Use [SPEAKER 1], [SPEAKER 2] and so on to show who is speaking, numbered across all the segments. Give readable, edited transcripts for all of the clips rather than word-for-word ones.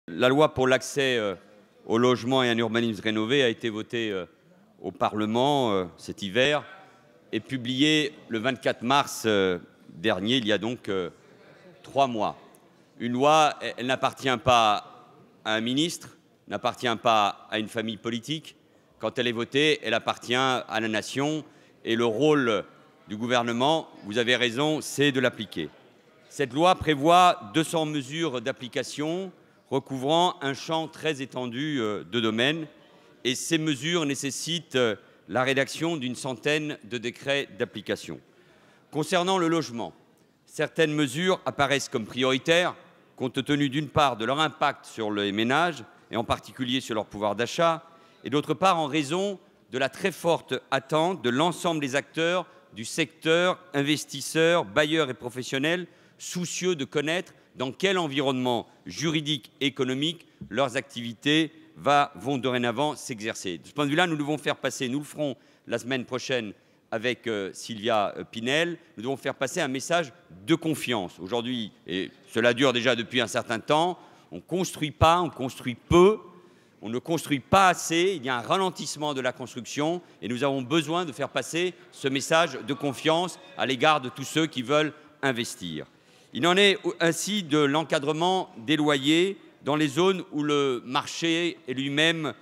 [SPEAKER 1] La loi pour l'accès au logement et un urbanisme rénové a été votée au Parlement cet hiver et publiée le 24 mars dernier, il y a donc 3 mois. Une loi, elle n'appartient pas à un ministre, n'appartient pas à une famille politique. Quand elle est votée, elle appartient à la nation et le rôle du gouvernement, vous avez raison, c'est de l'appliquer. Cette loi prévoit 200 mesures d'application recouvrant un champ très étendu de domaines et ces mesures nécessitent la rédaction d'une centaine de décrets d'application. Concernant le logement, certaines mesures apparaissent comme prioritaires compte tenu d'une part de leur impact sur les ménages et en particulier sur leur pouvoir d'achat et d'autre part en raison de la très forte attente de l'ensemble des acteurs du secteur, investisseurs, bailleurs et professionnels, soucieux de connaître dans quel environnement juridique et économique leurs activités vont dorénavant s'exercer. De ce point de vue-là, nous devons faire passer, nous le ferons la semaine prochaine avec Sylvia Pinel, nous devons faire passer un message de confiance. Aujourd'hui, et cela dure déjà depuis un certain temps, on ne construit pas, on construit peu, on ne construit pas assez, il y a un ralentissement de la construction et nous avons besoin de faire passer ce message de confiance à l'égard de tous ceux qui veulent investir. Il en est ainsi de l'encadrement des loyers dans les zones où le marché est lui-même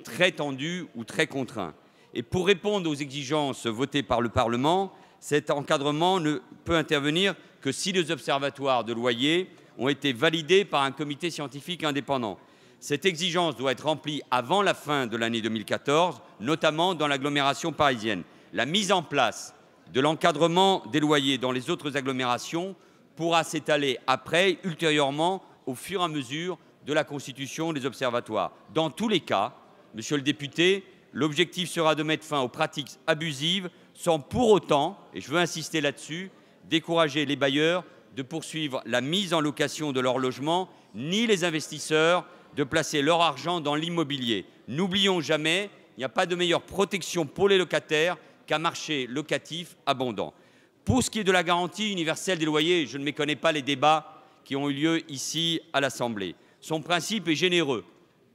[SPEAKER 1] très tendu ou très contraint. Et pour répondre aux exigences votées par le Parlement, cet encadrement ne peut intervenir que si les observatoires de loyers ont été validés par un comité scientifique indépendant. Cette exigence doit être remplie avant la fin de l'année 2014, notamment dans l'agglomération parisienne. La mise en place de l'encadrement des loyers dans les autres agglomérations pourra s'étaler après, ultérieurement, au fur et à mesure de la constitution des observatoires. Dans tous les cas, monsieur le député, l'objectif sera de mettre fin aux pratiques abusives sans pour autant, et je veux insister là-dessus, décourager les bailleurs de poursuivre la mise en location de leur logement, ni les investisseurs de placer leur argent dans l'immobilier. N'oublions jamais, il n'y a pas de meilleure protection pour les locataires qu'un marché locatif abondant. Pour ce qui est de la garantie universelle des loyers, je ne méconnais pas les débats qui ont eu lieu ici à l'Assemblée. Son principe est généreux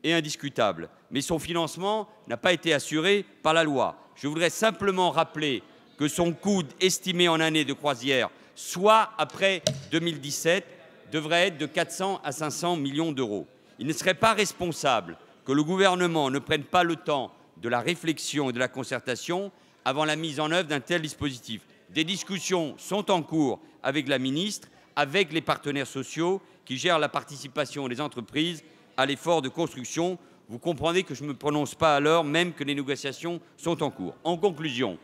[SPEAKER 1] et indiscutable, mais son financement n'a pas été assuré par la loi. Je voudrais simplement rappeler que son coût estimé en année de croisière, soit après 2017, devrait être de 400 à 500 millions d'euros. Il ne serait pas responsable que le gouvernement ne prenne pas le temps de la réflexion et de la concertation avant la mise en œuvre d'un tel dispositif. Des discussions sont en cours avec la ministre, avec les partenaires sociaux qui gèrent la participation des entreprises à l'effort de construction. Vous comprendrez que je ne me prononce pas alors même que les négociations sont en cours. En conclusion,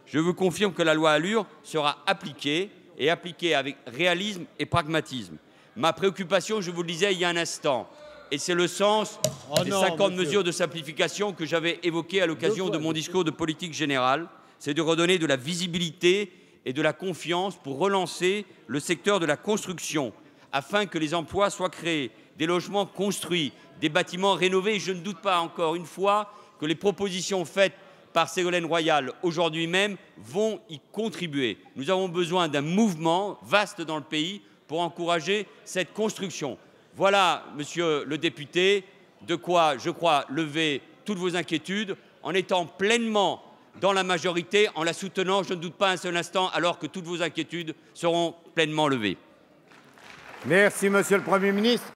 [SPEAKER 1] je vous confirme que la loi ALUR sera appliquée et appliquée avec réalisme et pragmatisme. Ma préoccupation, je vous le disais il y a un instant, et c'est le sens des 50 mesures de simplification que j'avais évoquées à l'occasion de mon discours de politique générale, c'est de redonner de la visibilité et de la confiance pour relancer le secteur de la construction, afin que les emplois soient créés, des logements construits, des bâtiments rénovés. Je ne doute pas encore une fois que les propositions faites par Ségolène Royal aujourd'hui même vont y contribuer. Nous avons besoin d'un mouvement vaste dans le pays pour encourager cette construction. Voilà, monsieur le député, de quoi, je crois, lever toutes vos inquiétudes en étant pleinement dans la majorité, en la soutenant, je ne doute pas un seul instant, alors que toutes vos inquiétudes seront pleinement levées.
[SPEAKER 2] Merci, monsieur le Premier ministre.